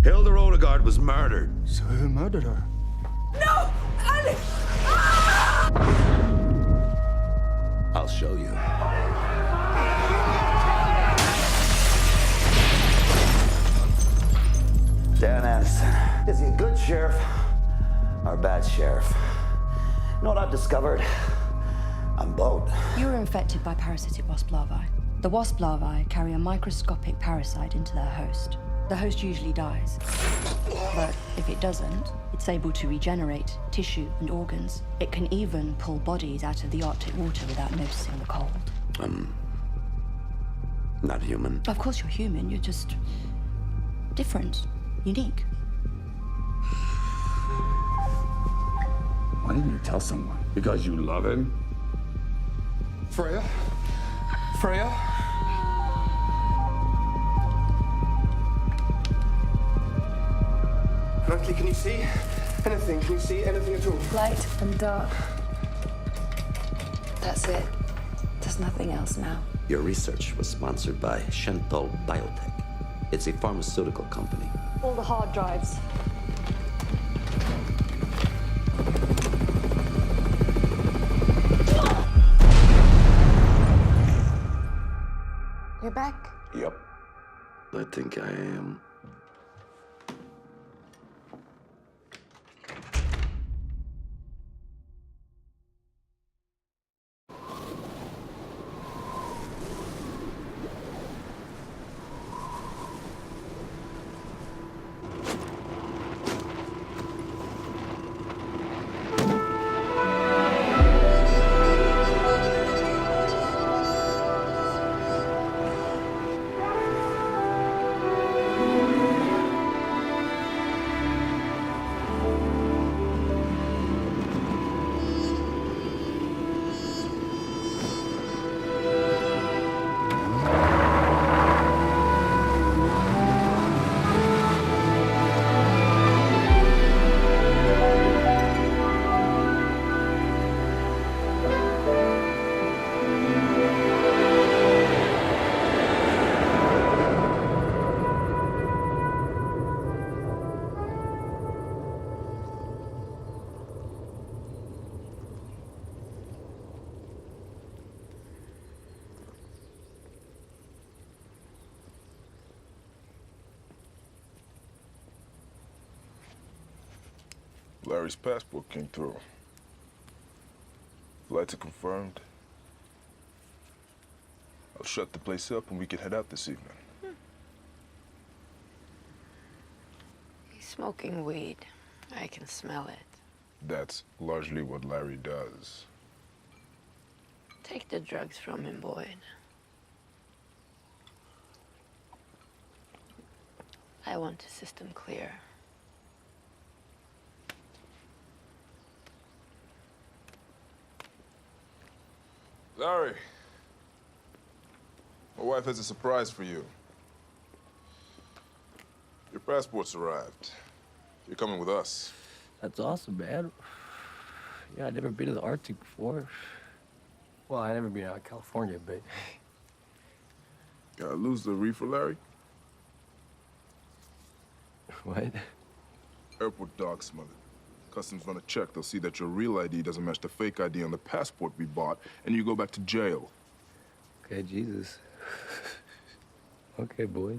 Hilda Rodegard was murdered. So who murdered her? No! Alex! I'll show you. Dan Anderson, is he a good sheriff or a bad sheriff? You know what I've discovered? I'm both. You were infected by parasitic wasp larvae. The wasp larvae carry a microscopic parasite into their host. The host usually dies. But if it doesn't, it's able to regenerate tissue and organs. It can even pull bodies out of the Arctic water without noticing the cold. Not human. Of course you're human, you're just different, unique. Why didn't you tell someone? Because you love him? Freya? Freya? Natalie, can you see anything? Can you see anything at all? Light and dark. That's it. There's nothing else now. Your research was sponsored by Shental Biotech. It's a pharmaceutical company. All the hard drives. You're back. Yep. I think I am. Larry's passport came through. Flights are confirmed. I'll shut the place up and we can head out this evening. He's smoking weed. I can smell it. That's largely what Larry does. Take the drugs from him, Boyd. I want the system clear. Larry, my wife has a surprise for you. Your passport's arrived. You're coming with us. That's awesome, man. Yeah, I've never been to the Arctic before. Well, I've never been out of California, but... Gotta lose the reefer, Larry? What? Airport dog smothered. Customs run a check. They'll see that your real ID doesn't match the fake ID on the passport we bought, and you go back to jail. Okay, Jesus. Okay, boy.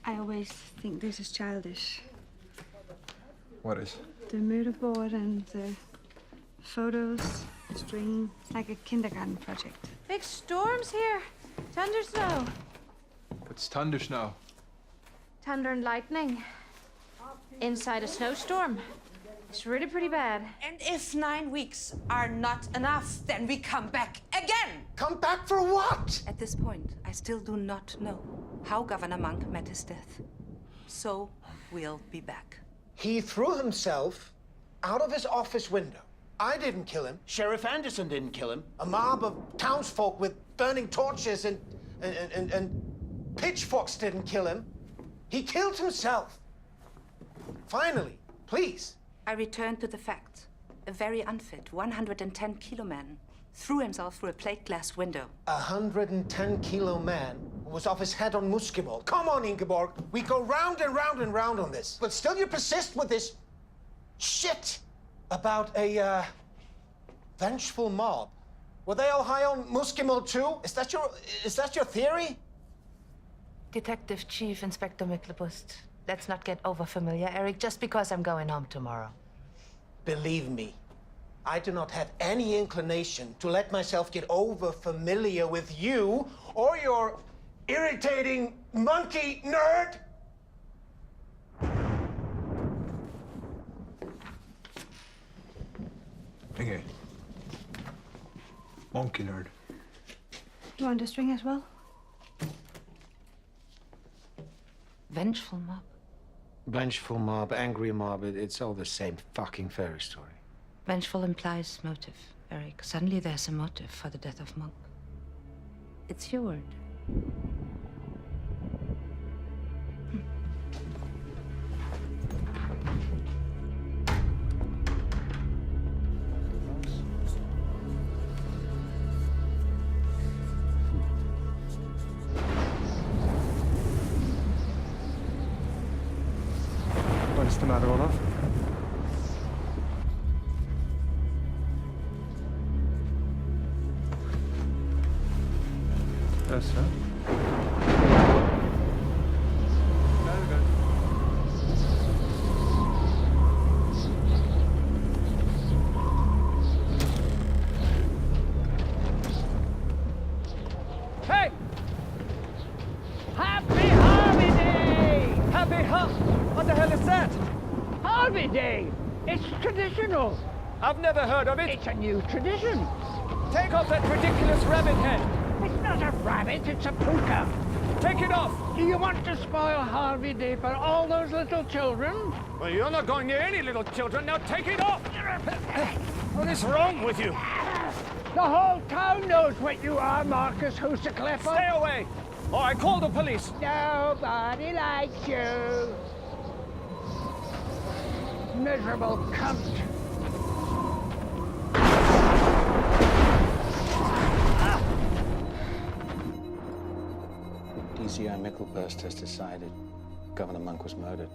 I always think this is childish. What is? The murder board and the photos, string, like a kindergarten project. Big storms here. Thunder snow. What's thunder snow? Thunder and lightning. Inside a snowstorm. It's really pretty bad. And if 9 weeks are not enough, then we come back again. Come back for what? At this point, I still do not know. how Governor Monk met his death. So we'll be back. He threw himself out of his office window. I didn't kill him. Sheriff Anderson didn't kill him. A mob of townsfolk with burning torches and pitchforks didn't kill him. He killed himself. Finally, please. I returned to the facts. A very unfit 110-kilo man threw himself through a plate glass window. 110-kilo man who was off his head on Muskimol. Come on, Ingeborg. We go round and round and round on this. But still you persist with this shit about a vengeful mob. Were they all high on Muskimol too? Is that your theory? Detective Chief Inspector Miklebust, let's not get over familiar, Eric, just because I'm going home tomorrow. Believe me, I do not have any inclination to let myself get over familiar with you or your irritating monkey nerd. Okay. Monkey nerd. You want a string as well? Vengeful mob. Vengeful mob, angry mob, it's all the same fucking fairy story. Vengeful implies motive, Eric. Suddenly there's a motive for the death of Monk. It's your word. What's the matter, Olaf? Yes, sir. Very good. Hey! Happy Harvey Day! Happy What the hell is that? Harvey Day! It's traditional. I've never heard of it. It's a new tradition. Take off that ridiculous rabbit head. It's not a rabbit, it's a puka. Take it off. Do you want to spoil Harvey Day for all those little children? Well, you're not going near any little children. Now take it off. What is wrong with you? The whole town knows what you are, Marcus Hooseklepper. Stay away, or I call the police. Nobody likes you. Miserable cunt. DCI Mickelburst has decided Governor Monk was murdered.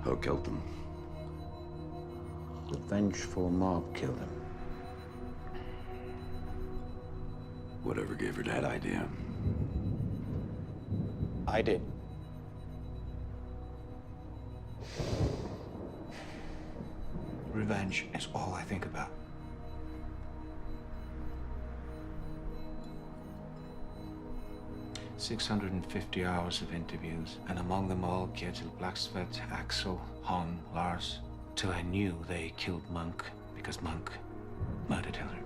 Who killed him? The vengeful mob killed him. Whatever gave her that idea? I did. Revenge is all I think about. $650 hours of interviews, and among them all, Kjetil Blacksvet, Axel, Han, Lars, till I knew they killed Monk because Monk murdered Hillary.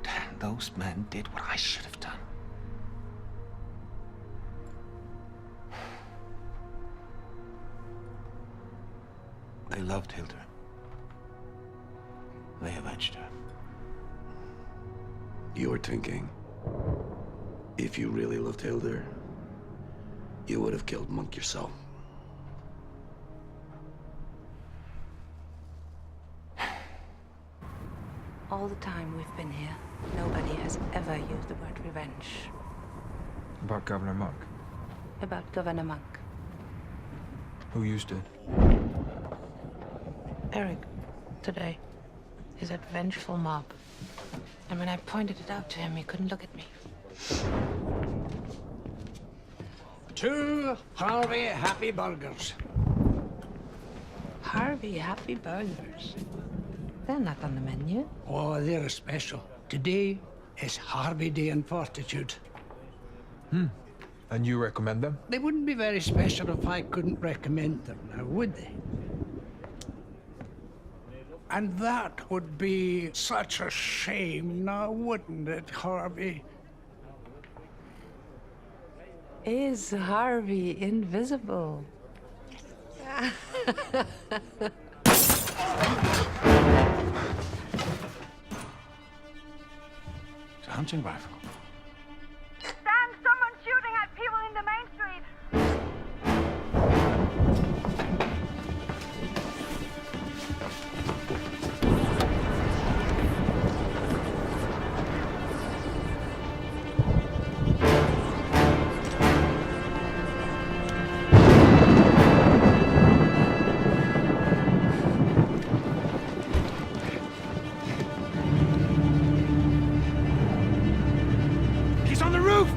Damn, those men did what I should have done. They loved Hilda. They avenged her. You're thinking, if you really loved Hilda, you would have killed Monk yourself. All the time we've been here, nobody has ever used the word revenge. About Governor Monk. About Governor Monk. Who used it? Eric, today. He's that vengeful mob. And when I pointed it out to him, he couldn't look at me. 2 Harvey Happy Burgers. Harvey Happy Burgers? They're not on the menu. Oh, they're a special. Today is Harvey Day in Fortitude. And you recommend them? They wouldn't be very special if I couldn't recommend them, now would they? And that would be such a shame, now wouldn't it, Harvey? Is Harvey invisible? It's a hunting rifle. Sam, someone's shooting at people in the main street. He's on the roof!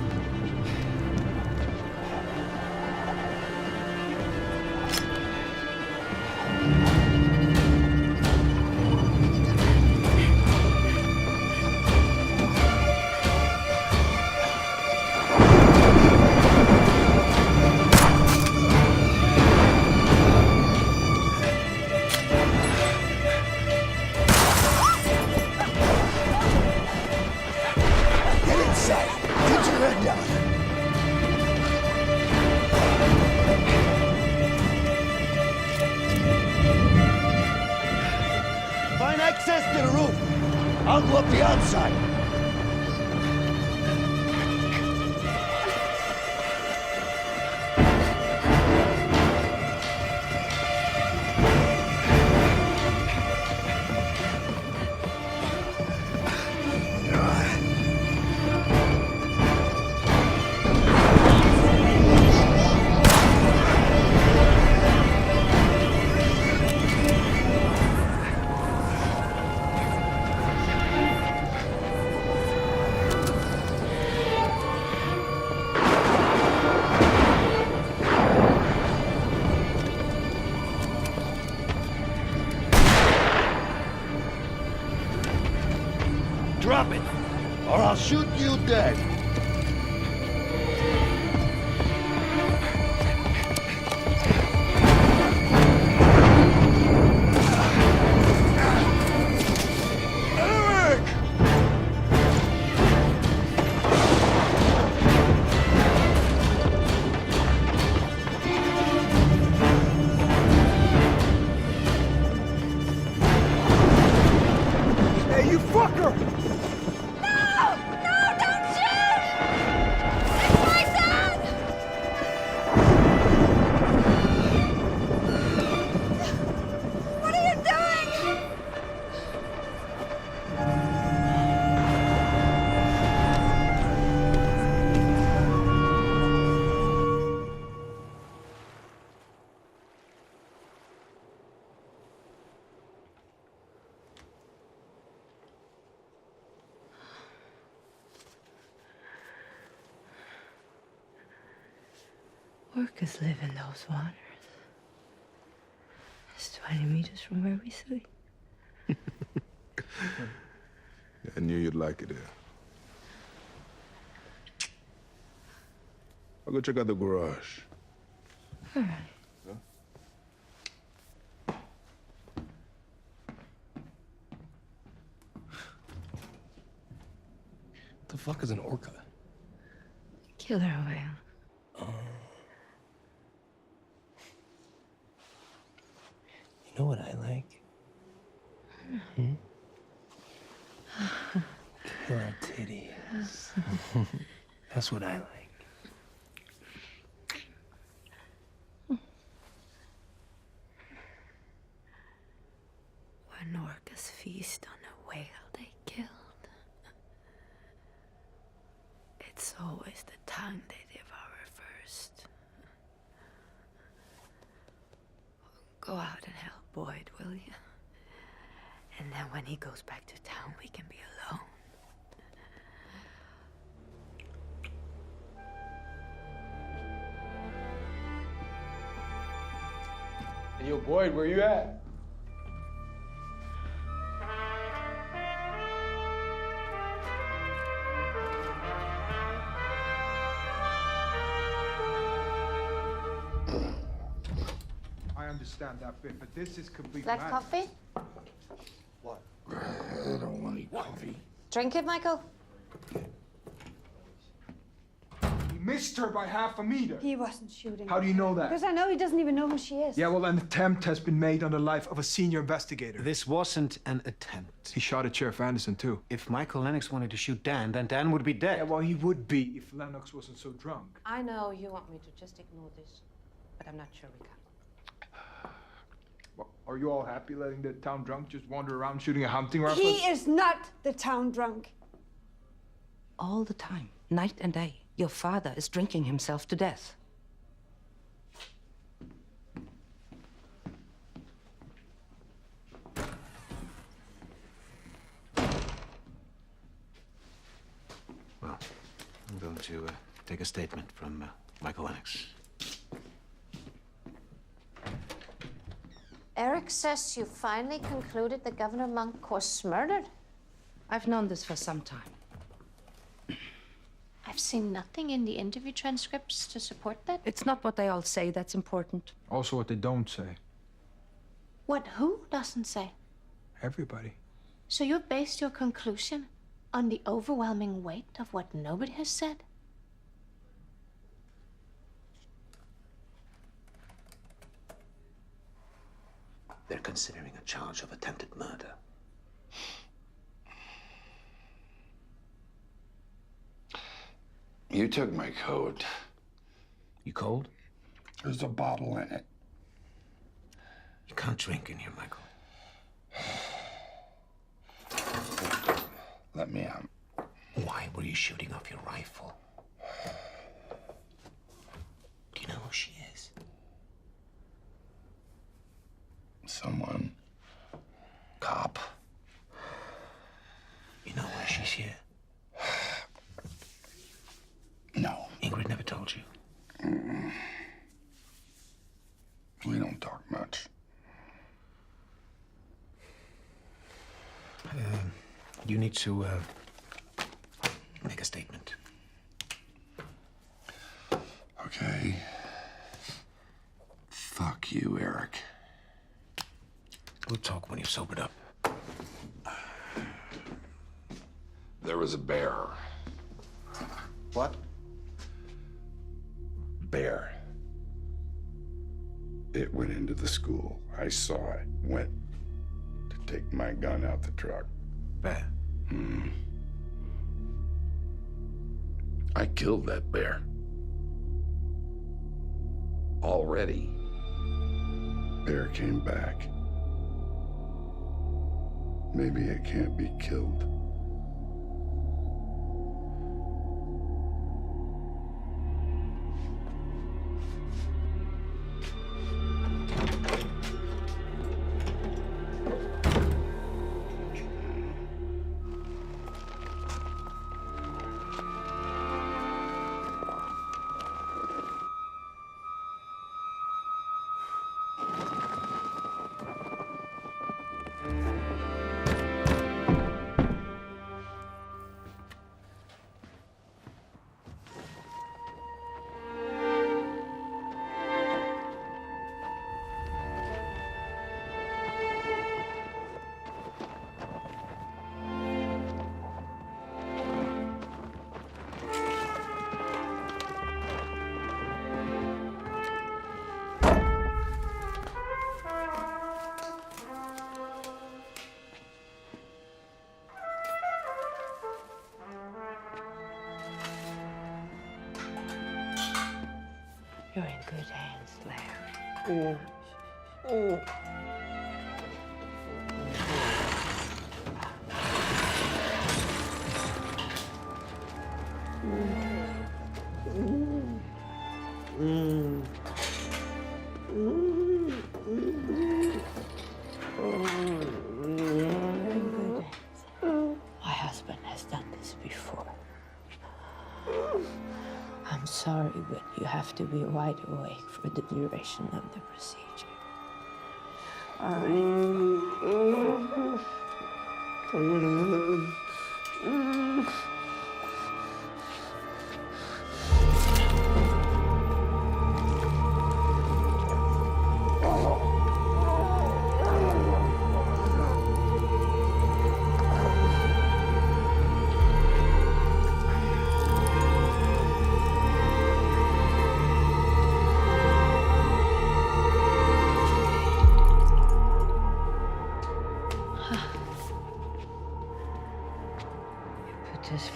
Get inside. Put your head down. Find access to the roof. I'll go up the outside. Drop it, or I'll shoot you dead. Eric! Hey, you fucker! What are you doing? Orcas live in those waters. It's 20 meters from where we sleep. I knew you'd like it here. I'll go check out the garage. All right. What the fuck is an orca? Killer whale. You know what I like? Hmm? Killer titties. That's what I like. When orcas feast on a whale they killed, it's always the tongue they devour first. Go out and help Boyd, will you? And then when he goes back to town, we can be alone. Hey, yo, Boyd, where you at? understand that bit, but this is complete Black madness. coffee? What? I don't want any coffee. Drink it, Michael. He missed her by half a meter. He wasn't shooting. How do you know that? Because I know he doesn't even know who she is. Yeah, well, an attempt has been made on the life of a senior investigator. This wasn't an attempt. He shot at Sheriff Anderson, too. If Michael Lennox wanted to shoot Dan, then Dan would be dead. Yeah, well, he would be if Lennox wasn't so drunk. I know you want me to just ignore this, but I'm not sure we can. Well, are you all happy letting the town drunk just wander around shooting a hunting rifle? He is not the town drunk. All the time, night and day, your father is drinking himself to death. Well, I'm going to take a statement from Michael Lennox. Eric says you finally concluded that Governor Monk was murdered. I've known this for some time. I've seen nothing in the interview transcripts to support that. It's not what they all say that's important. Also what they don't say. What who doesn't say? Everybody. So you based your conclusion on the overwhelming weight of what nobody has said? They're considering a charge of attempted murder. You took my coat. You cold? There's a bottle in it. You can't drink in here, Michael. Let me out. Why were you shooting off your rifle? Do you know who she is? Someone. Cop. You know why she's here? No. Ingrid never told you. We don't talk much. You need to make a statement. Okay. Fuck you, Eric. We'll talk when you've sobered up. There was a bear. What? Bear. It went into the school. I saw it. Went to take my gun out the truck. Bear? I killed that bear. Already. Bear came back. Maybe it can't be killed. You're in good hands, Larry. My husband has done this before. I'm sorry, but you have to be wide awake for the duration of the procedure.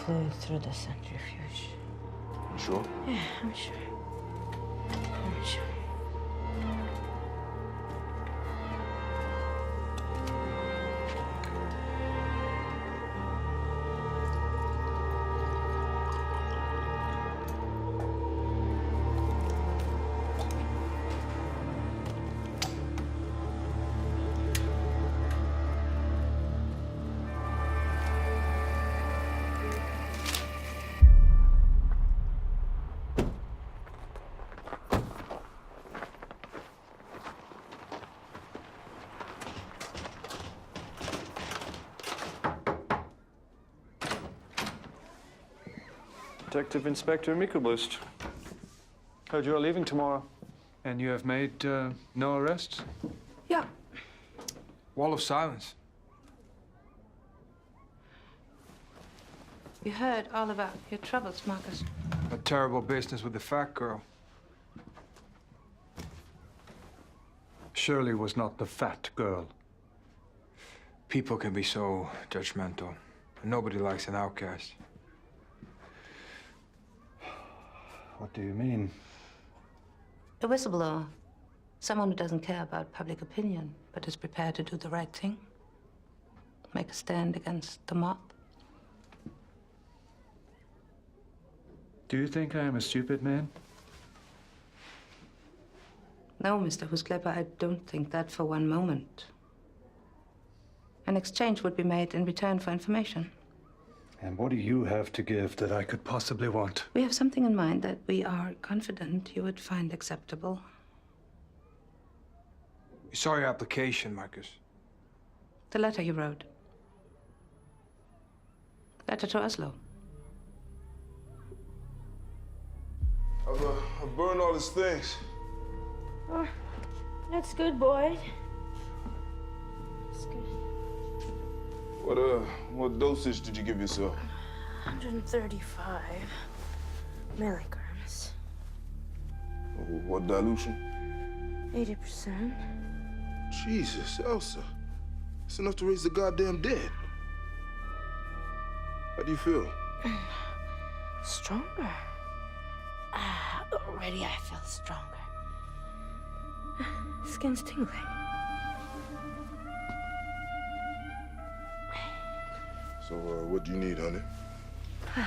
fluid through the centrifuge. You sure? Yeah, I'm sure. I'm sure. Detective Inspector Mikkelbust. Heard you are leaving tomorrow. And you have made no arrests? Yeah. Wall of silence. You heard all about your troubles, Marcus. A terrible business with the fat girl. Shirley was not the fat girl. People can be so judgmental. And nobody likes an outcast. What do you mean? A whistleblower. Someone who doesn't care about public opinion, but is prepared to do the right thing. Make a stand against the mob. Do you think I am a stupid man? No, Mr. Husklepper, I don't think that for one moment. An exchange would be made in return for information. And what do you have to give that I could possibly want? We have something in mind that we are confident you would find acceptable. We saw your application, Marcus. The letter you wrote. Letter to Oslo. I've burned all his things. Oh, that's good, Boyd. That's good. What dosage did you give yourself? 135 milligrams. What dilution? 80%. Jesus, Elsa. It's enough to raise the goddamn dead. How do you feel? Stronger. Already I feel stronger. Skin's tingling. So, what do you need, honey? Well,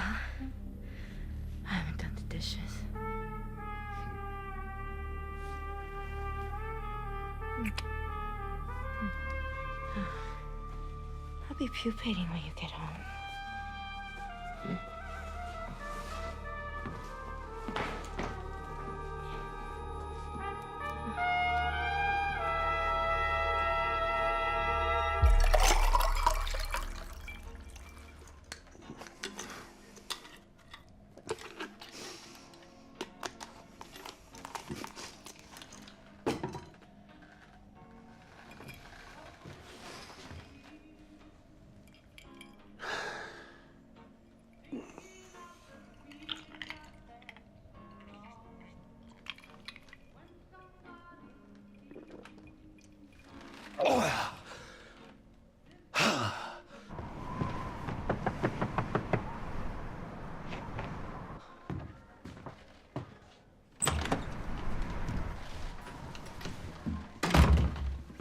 I haven't done the dishes. I'll be pupating when you get home.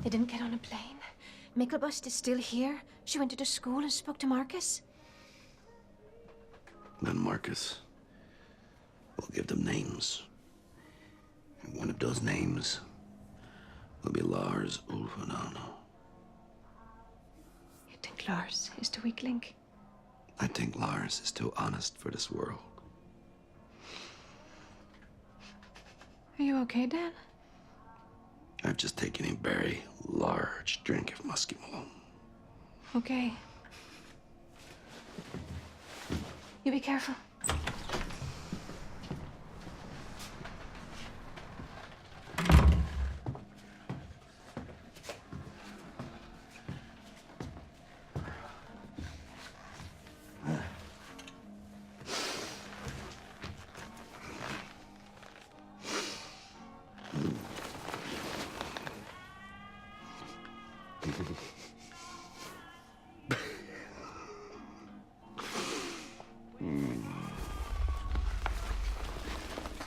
They didn't get on a plane. Mikkelbust is still here. She went to the school and spoke to Marcus. Then Marcus will give them names. And one of those names will be Lars Ulfanano. You think Lars is the weak link? I think Lars is too honest for this world. Are you okay, Dan? I've just taken a very large drink of musky Malone. Okay. You be careful.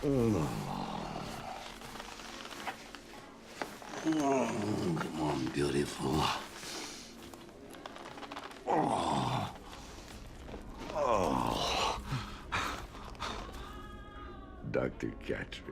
Come on, beautiful. Oh. Oh. Dr. Catcher.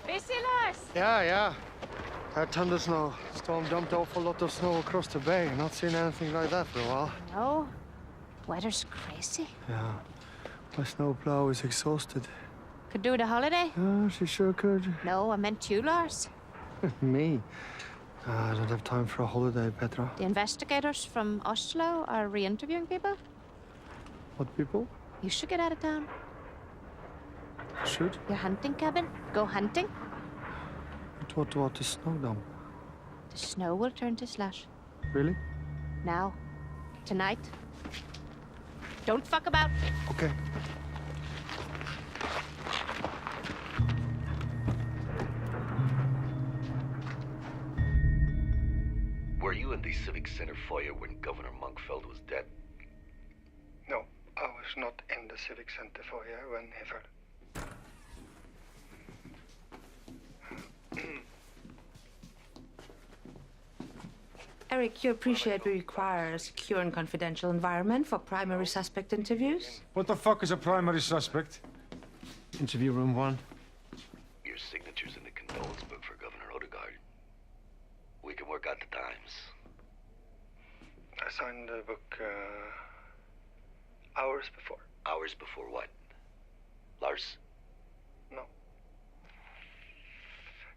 Busy, Lars? Yeah. That thunderstorm dumped off a lot of snow across the bay. Not seen anything like that for a while. No. Weather's crazy. Yeah. My snowplow is exhausted. Could do with a holiday. Yeah, she sure could. No, I meant you, Lars. Me? I don't have time for a holiday, Petra. The investigators from Oslo are re-interviewing people. What people? You should get out of town. Should? Your hunting cabin. Go hunting. But what about the snow dump? The snow will turn to slush. Really? Now. Tonight. Don't fuck about. Okay. Were you in the Civic Center foyer when Governor Monkfeld was dead? No, I was not in the Civic Center foyer when he fell. Eric, you appreciate we require a secure and confidential environment for primary suspect interviews? What the fuck is a primary suspect? Interview room 1. Your signature's in the condolence book for Governor Odegaard. We can work out the times. I signed the book hours before. Hours before what? Lars?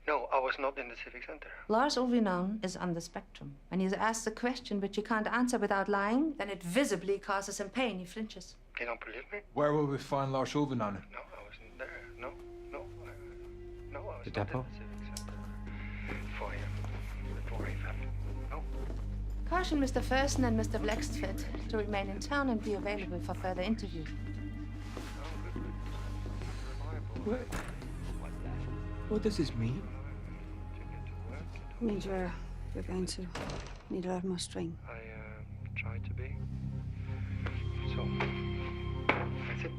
No, I was not in the Civic Center. Lars Ulvinon is on the spectrum. When he's asked a question which he can't answer without lying, then it visibly causes him pain. He flinches. You don't believe me? Where will we find Lars Ulvenanen? No, I wasn't there. No, I was The not depot? in the Civic Center. Before he fell. No. Caution Mr. Fersen and Mr. Blextford to remain in town and be available for further interview. What does this mean? It means you're going to need a lot more string. I tried to be. So, that's it.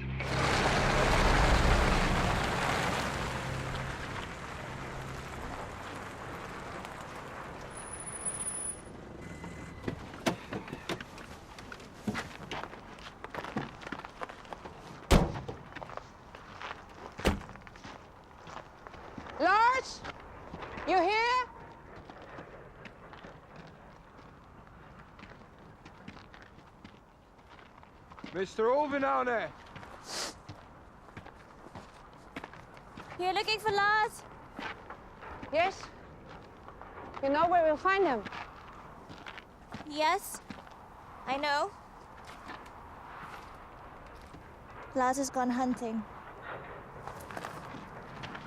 Lars? You here? Mr. Ulvenanen! You're looking for Lars? Yes. You know where we'll find him? Yes, I know. Lars has gone hunting.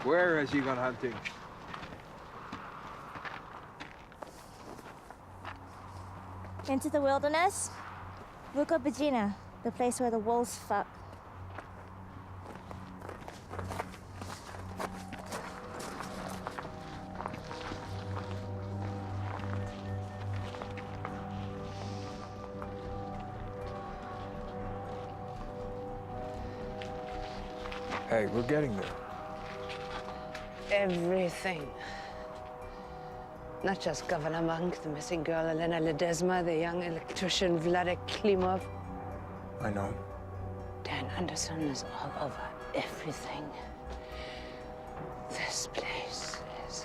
Where has he gone hunting? Into the wilderness. Vukobajina, the place where the wolves fuck. Hey, we're getting there. Everything. Not just Governor Monk, the missing girl Elena Ledesma, the young electrician Vladek Klimov. I know. Dan Anderson is all over everything. This place is...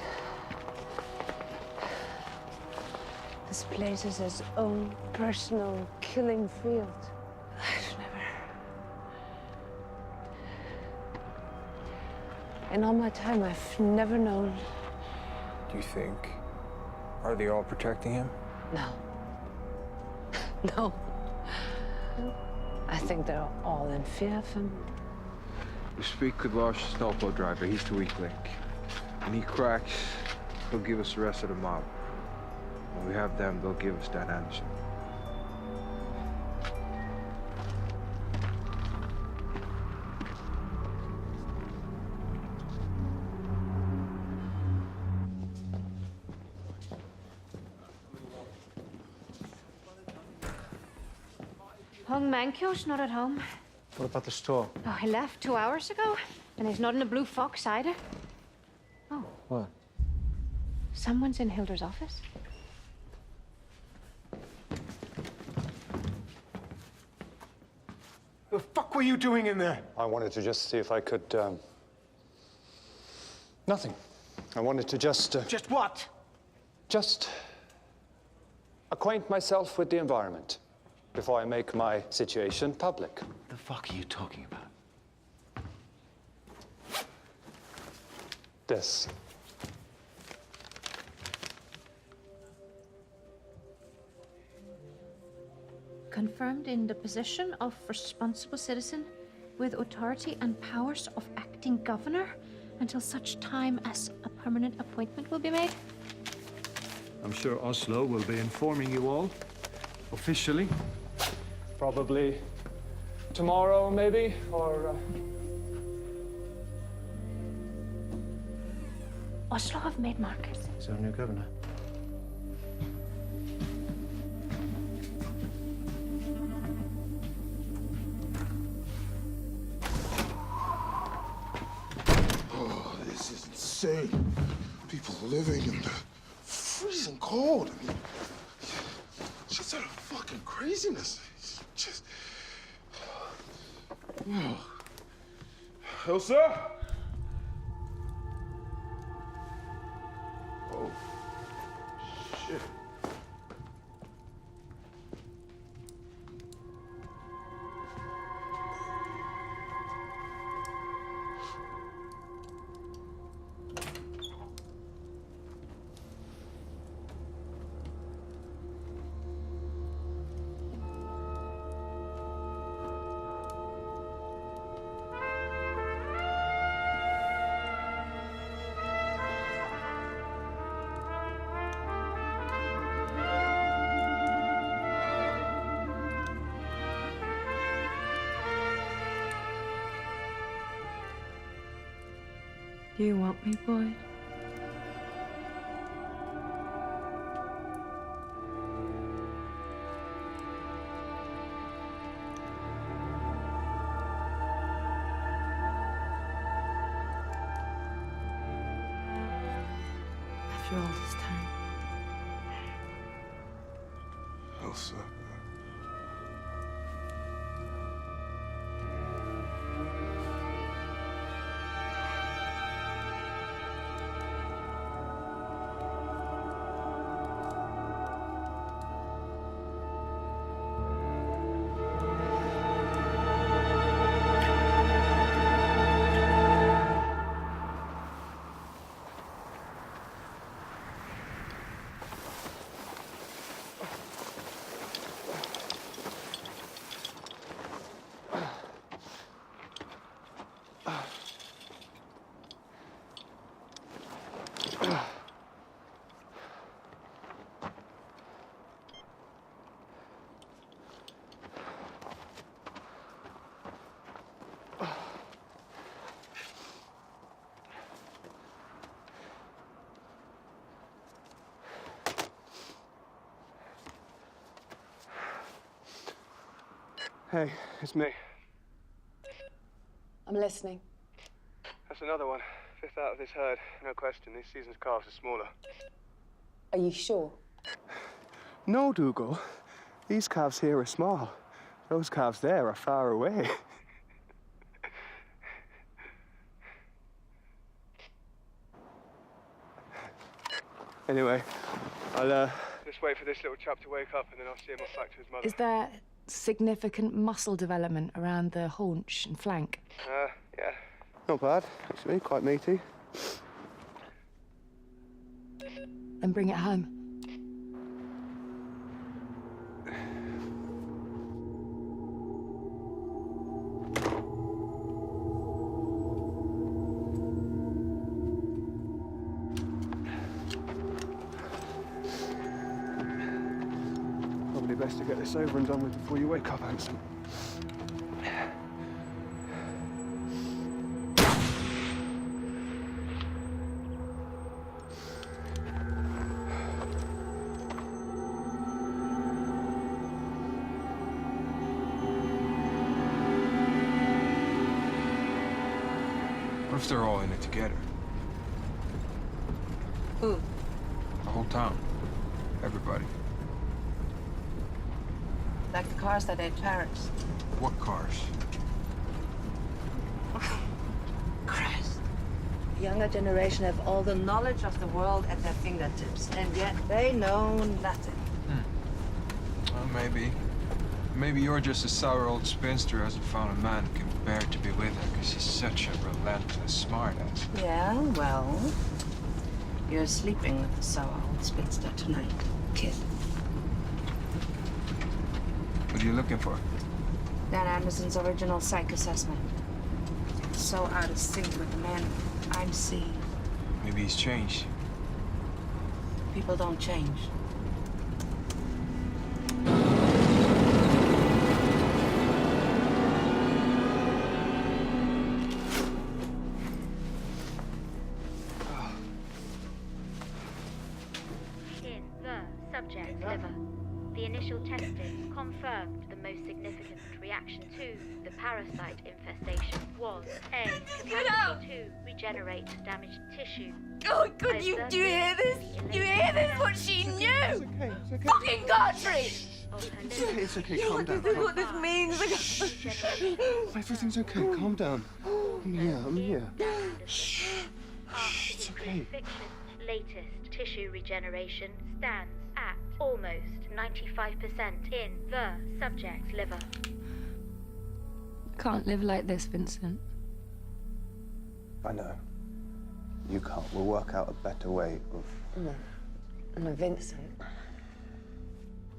This place is his own personal killing field. In all my time, I've never known. Do you think... Are they all protecting him? No. No. I think they're all in fear of him. We speak with Lars, snowplow driver. He's the weak link. When he cracks, he'll give us the rest of the mob. When we have them, they'll give us Dan Anderson. Hung Mankio's not at home. What about the store? Oh, he left 2 hours ago. And he's not in the Blue Fox either. Oh, What? someone's in Hilder's office. The fuck were you doing in there? I wanted to just see if I could, Nothing. I wanted to just... Just what? Just... acquaint myself with the environment before I make my situation public. The fuck are you talking about? This. Confirmed in the position of responsible citizen with authority and powers of acting governor until such time as a permanent appointment will be made. I'm sure Oslo will be informing you all, officially. Probably tomorrow, maybe, or... Oslo have made Marcus. Is our new governor? Oh, this is insane. People living in the freezing cold. I mean, it's just out of fucking craziness. It's just... Oh. Elsa? Oh, shit. Do you want me, boy? After all this time. Elsa. Hey, it's me. I'm listening. That's another one. Fifth out of this herd. No question, this season's calves are smaller. Are you sure? No, Dougal. These calves here are small. Those calves there are far away. Anyway, I'll just wait for this little chap to wake up and then I'll see him off back to his mother. Is there significant muscle development around the haunch and flank? Yeah. Not bad, actually. Quite meaty. Then bring it home. Probably best to get this over and done with before you wake up, Hanson. What if they're all in it together? Who? The whole town. Everybody. Like the cars that ate Paris. What cars? Christ. The younger generation have all the knowledge of the world at their fingertips, and yet they know nothing. Well, maybe. Maybe you're just a sour old spinster who hasn't found a man who can bear to be with her because he's such a relentless smartass. Yeah, well, you're sleeping with the sour old spinster tonight, kid. What are you looking for? Dan Anderson's original psych assessment. So out of sync with the man I'm seeing. Maybe he's changed. People don't change. In the subject's liver, the initial testing confirmed the most significant reaction to the parasite infestation was A, capacity to regenerate damaged tissue. Oh, God, you do you hear this? You hear this? What she knew? It's okay. Fucking Gartree! It's okay, calm down. This is what this means. Everything's okay, calm down. I'm here. It's okay. Fiction's latest tissue regeneration stands at almost 95% in the subject's liver. Can't live like this, Vincent. I know. You can't. We'll work out a better way of... No, Vincent.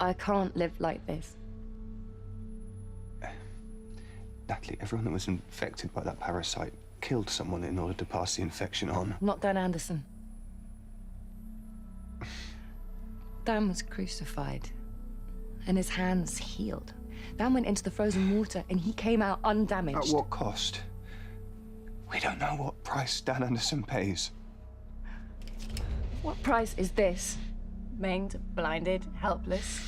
I can't live like this. Natalie, everyone that was infected by that parasite killed someone in order to pass the infection on. Not Dan Anderson. Dan was crucified, and his hands healed. Dan went into the frozen water, and he came out undamaged. At what cost? We don't know what price Dan Anderson pays. What price is this? Maimed, blinded, helpless.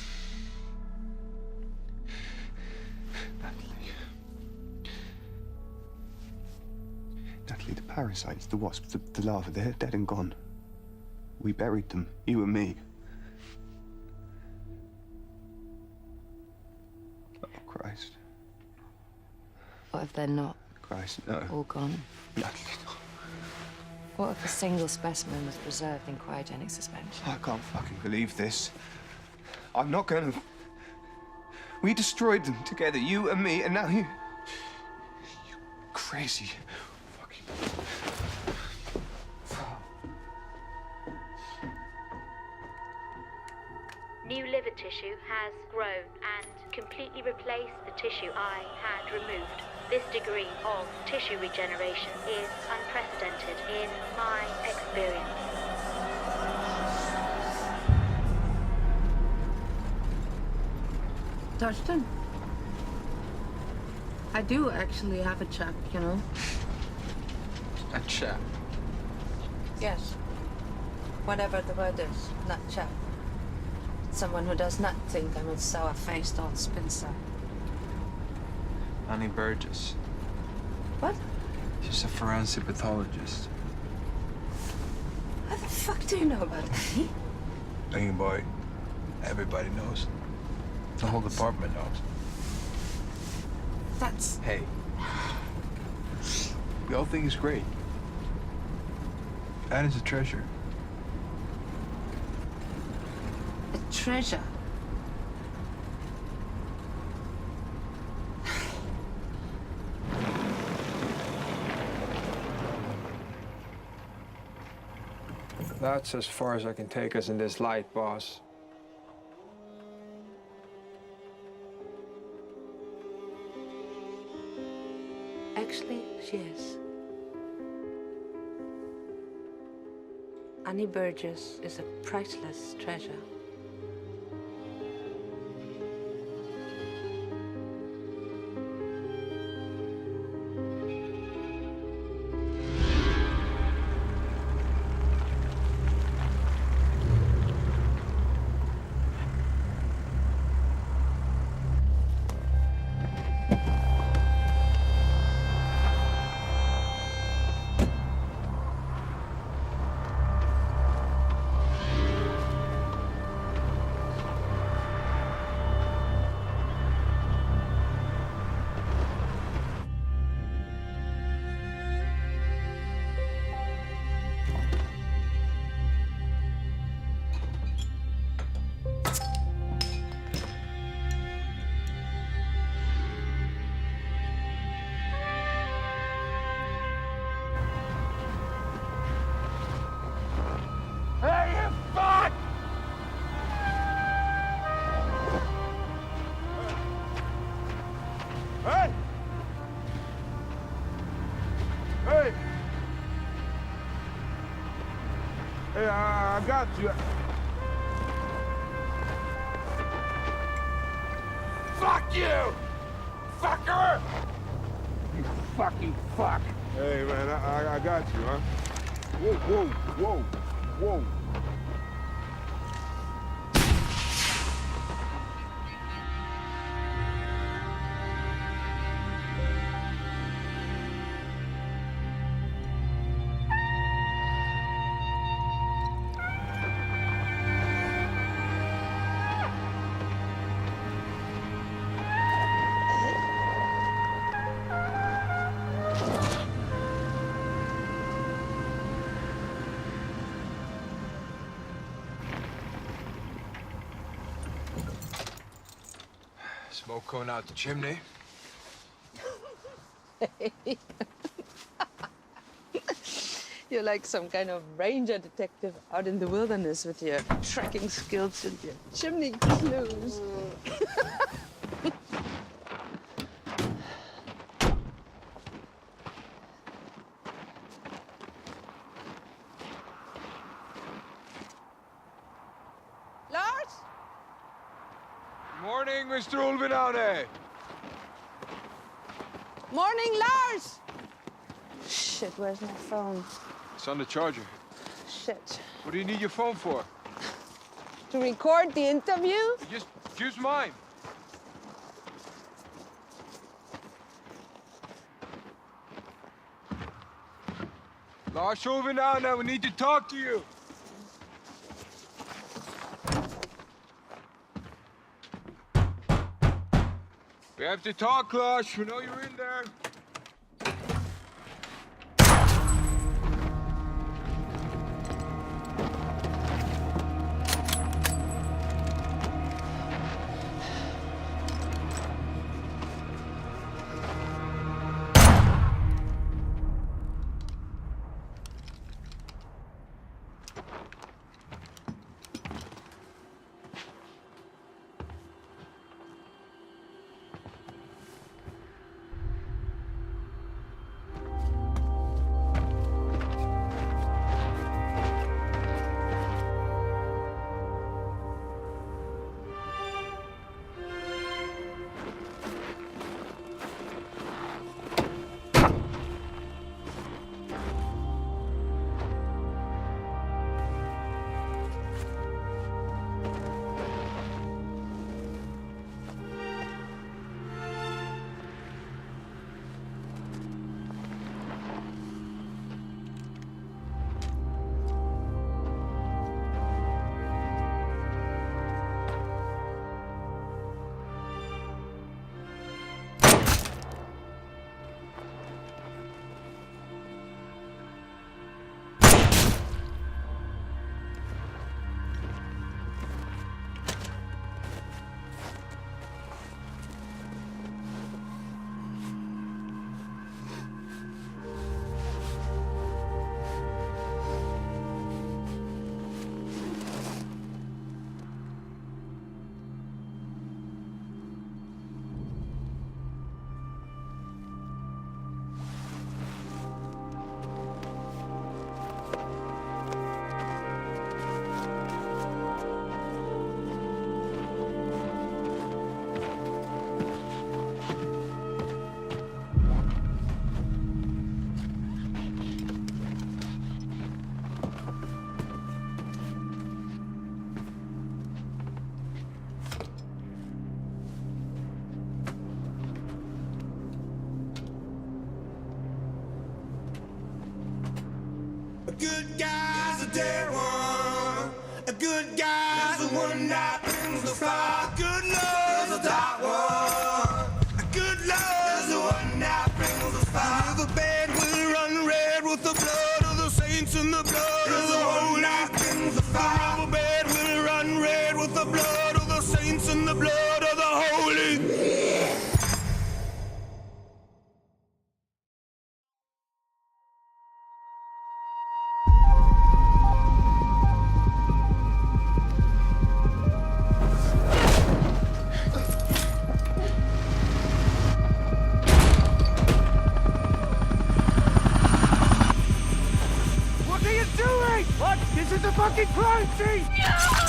Natalie, the parasites, the wasps, the larvae, they're dead and gone. We buried them, you and me. Oh, Christ. What if they're not? Christ, no. All gone? Natalie, no. What if a single specimen was preserved in cryogenic suspension? I can't fucking believe this. I'm not gonna... We destroyed them together, you and me, and now you... You crazy fucking... New liver tissue has grown and completely replaced the tissue I had removed. This degree of tissue regeneration is unprecedented in my experience. Dustin, I do actually have a chap, you know. A chap? Yes. Whatever the word is, not chap. Someone who does not think I'm a sour-faced old spinster. Annie Burgess. What? She's a forensic pathologist. How the fuck do you know about Annie? Thinking about it, everybody knows. The whole department knows. That's... Hey. We all think it's great. Annie's a treasure. a treasure. That's as far as I can take us in this light, boss. Actually, she is. Annie Burgess is a priceless treasure. Hey, you fuck! Hey! Hey! Hey, I got you. Fuck you! Fucker! You fucking fuck! Hey, man, I got you, huh? Whoa, whoa, whoa, whoa. Smoke going out the chimney. You're like some kind of ranger detective out in the wilderness with your tracking skills and your chimney clues. Lars? Morning, Mr. Ulvinane. Morning, Lars! Shit, where's my phone? It's on the charger. Shit. What do you need your phone for? To record the interview? Just use mine. Lars Ulvinane, we need to talk to you. We have to talk, Lars. We know you're in there. good guy's a dead one. A good guy's the one that brings the fire. Good love's a dark one. A good love's the one that brings the fire. The riverbed will run red with the blood of the saints and the blood of the holy. That brings the fire. The riverbed will run red with the blood of the saints and the blood of the holy. What are you doing? What? This is a fucking crime scene! No!